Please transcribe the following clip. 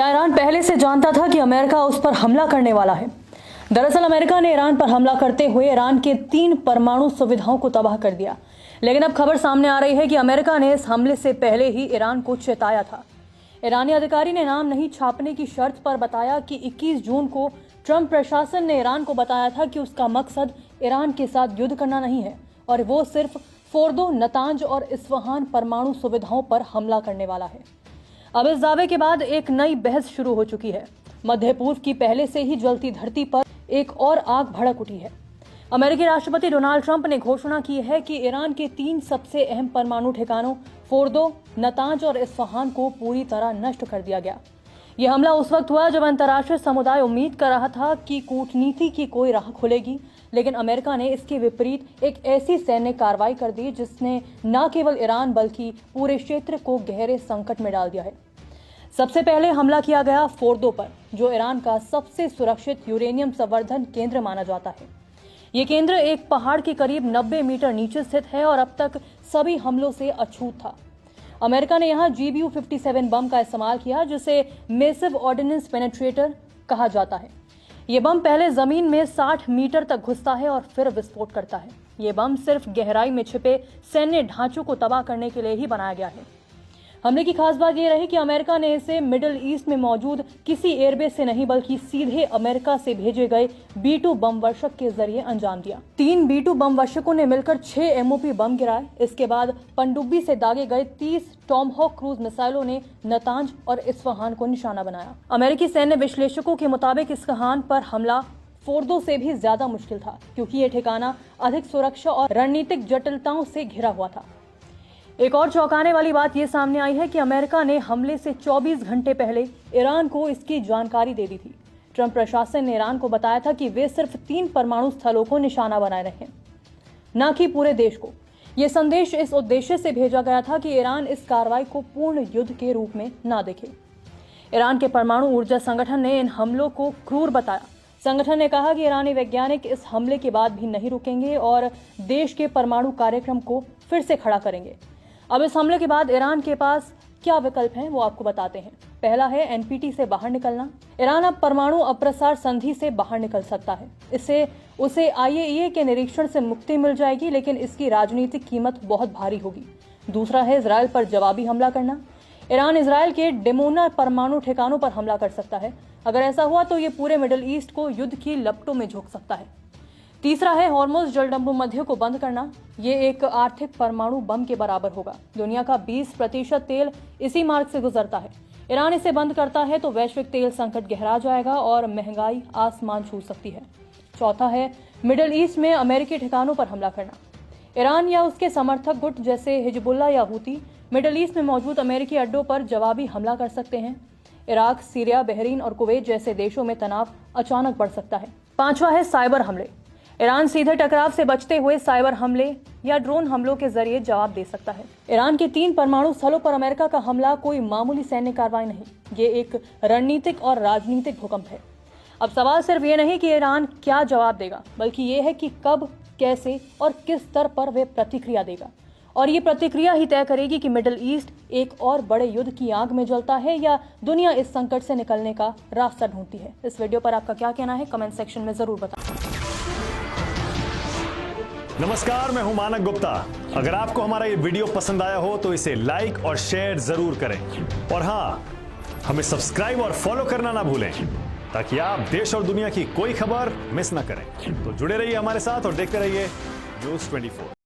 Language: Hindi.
क्या ईरान पहले से जानता था कि अमेरिका उस पर हमला करने वाला है? दरअसल अमेरिका ने ईरान पर हमला करते हुए ईरान के 3 परमाणु सुविधाओं को तबाह कर दिया। लेकिन अब खबर सामने आ रही है कि अमेरिका ने इस हमले से पहले ही ईरान को चेताया था। ईरानी अधिकारी ने नाम नहीं छापने की शर्त पर बताया कि 21 जून को ट्रंप प्रशासन ने ईरान को बताया था कि उसका मकसद ईरान के साथ युद्ध करना नहीं है और वो सिर्फ फोर्दो, नतांज और इस्फहान परमाणु सुविधाओं पर हमला करने वाला है। अब इस दावे के बाद एक नई बहस शुरू हो चुकी है। मध्य पूर्व की पहले से ही जलती धरती पर एक और आग भड़क उठी है। अमेरिकी राष्ट्रपति डोनाल्ड ट्रंप ने घोषणा की है कि ईरान के 3 सबसे अहम परमाणु ठिकानों फोर्दो, नतांज और इस्फहान को पूरी तरह नष्ट कर दिया गया। यह हमला उस वक्त हुआ जब अंतर्राष्ट्रीय समुदाय उम्मीद कर रहा था कि कूटनीति की कोई राह खुलेगी, लेकिन अमेरिका ने इसके विपरीत एक ऐसी सैन्य कार्रवाई कर दी जिसने न केवल ईरान बल्कि पूरे क्षेत्र को गहरे संकट में डाल दिया है। सबसे पहले हमला किया गया फोर्दो पर, जो ईरान का सबसे सुरक्षित यूरेनियम संवर्धन केंद्र माना जाता है। ये केंद्र एक पहाड़ के करीब 90 मीटर नीचे स्थित है और अब तक सभी हमलों से अछूत था। अमेरिका ने यहाँ GBU-57 बम का इस्तेमाल किया, जिसे मैसिव ऑर्डिनेंस पेनेट्रेटर कहा जाता है। ये बम पहले जमीन में 60 मीटर तक घुसता है और फिर विस्फोट करता है। ये बम सिर्फ गहराई में छिपे सैन्य ढांचों को तबाह करने के लिए ही बनाया गया है। हमले की खास बात यह रही कि अमेरिका ने इसे मिडिल ईस्ट में मौजूद किसी एयरबेस से नहीं बल्कि सीधे अमेरिका से भेजे गए B-2 बम वर्षक के जरिए अंजाम दिया। 3 B-2 बम वर्षकों ने मिलकर 6 MOP बम गिराए। इसके बाद पनडुब्बी से दागे गए 30 टॉमहॉक क्रूज मिसाइलों ने नतांज और इस्फहान को निशाना बनाया। अमेरिकी सैन्य विश्लेषकों के मुताबिक इस्फहान पर हमला फोर्दो से भी ज्यादा मुश्किल था, क्योंकि ये ठिकाना अधिक सुरक्षा और रणनीतिक जटिलताओं से घिरा हुआ था। एक और चौंकाने वाली बात ये सामने आई है कि अमेरिका ने हमले से 24 घंटे पहले ईरान को इसकी जानकारी दे दी थी। ट्रंप प्रशासन ने ईरान को बताया था कि वे सिर्फ 3 परमाणु स्थलों को निशाना बनाए रखें, न कि पूरे देश को। यह संदेश इस उद्देश्य से भेजा गया था कि ईरान इस कार्रवाई को पूर्ण युद्ध के रूप में न देखे। ईरान के परमाणु ऊर्जा संगठन ने इन हमलों को क्रूर बताया। संगठन ने कहा कि ईरानी वैज्ञानिक इस हमले के बाद भी नहीं रुकेंगे और देश के परमाणु कार्यक्रम को फिर से खड़ा करेंगे। अब इस हमले के बाद ईरान के पास क्या विकल्प हैं, वो आपको बताते हैं। पहला है NPT से बाहर निकलना। ईरान अब परमाणु अप्रसार संधि से बाहर निकल सकता है। इससे उसे IAEA के निरीक्षण से मुक्ति मिल जाएगी, लेकिन इसकी राजनीतिक कीमत बहुत भारी होगी। दूसरा है इजराइल पर जवाबी हमला करना। ईरान इजराइल के डिमोना परमाणु ठिकानों पर हमला कर सकता है। अगर ऐसा हुआ तो ये पूरे मिडिल ईस्ट को युद्ध की लपटों में झोंक सकता है। तीसरा है हॉर्मुज़ जलडंबू मध्य को बंद करना। ये एक आर्थिक परमाणु बम के बराबर होगा। दुनिया का 20% तेल इसी मार्ग से गुजरता है। ईरान इसे बंद करता है तो वैश्विक तेल संकट गहरा जाएगा और महंगाई आसमान छू सकती है। चौथा है मिडिल ईस्ट में अमेरिकी ठिकानों पर हमला करना। ईरान या उसके समर्थक गुट जैसे हिजबुल्ला या हूती मिडिल ईस्ट में मौजूद अमेरिकी अड्डों पर जवाबी हमला कर सकते हैं। इराक, सीरिया, बहरीन और कुवैत जैसे देशों में तनाव अचानक बढ़ सकता है। पांचवा है साइबर हमले। ईरान सीधे टकराव से बचते हुए साइबर हमले या ड्रोन हमलों के जरिए जवाब दे सकता है। ईरान के 3 परमाणु स्थलों पर अमेरिका का हमला कोई मामूली सैन्य कार्रवाई नहीं, ये एक रणनीतिक और राजनीतिक भूकंप है। अब सवाल सिर्फ ये नहीं कि ईरान क्या जवाब देगा, बल्कि ये है कि कब, कैसे और किस स्तर पर वे प्रतिक्रिया देगा। और ये प्रतिक्रिया ही तय करेगी कि मिडिल ईस्ट एक और बड़े युद्ध की आग में जलता है या दुनिया इस संकट से निकलने का रास्ता ढूंढती है। इस वीडियो पर आपका क्या कहना है, कमेंट सेक्शन में जरूर बताएं। नमस्कार, मैं हूं मानक गुप्ता। अगर आपको हमारा ये वीडियो पसंद आया हो तो इसे लाइक और शेयर जरूर करें। और हाँ, हमें सब्सक्राइब और फॉलो करना ना भूलें, ताकि आप देश और दुनिया की कोई खबर मिस ना करें। तो जुड़े रहिए हमारे साथ और देखते रहिए न्यूज़ 24।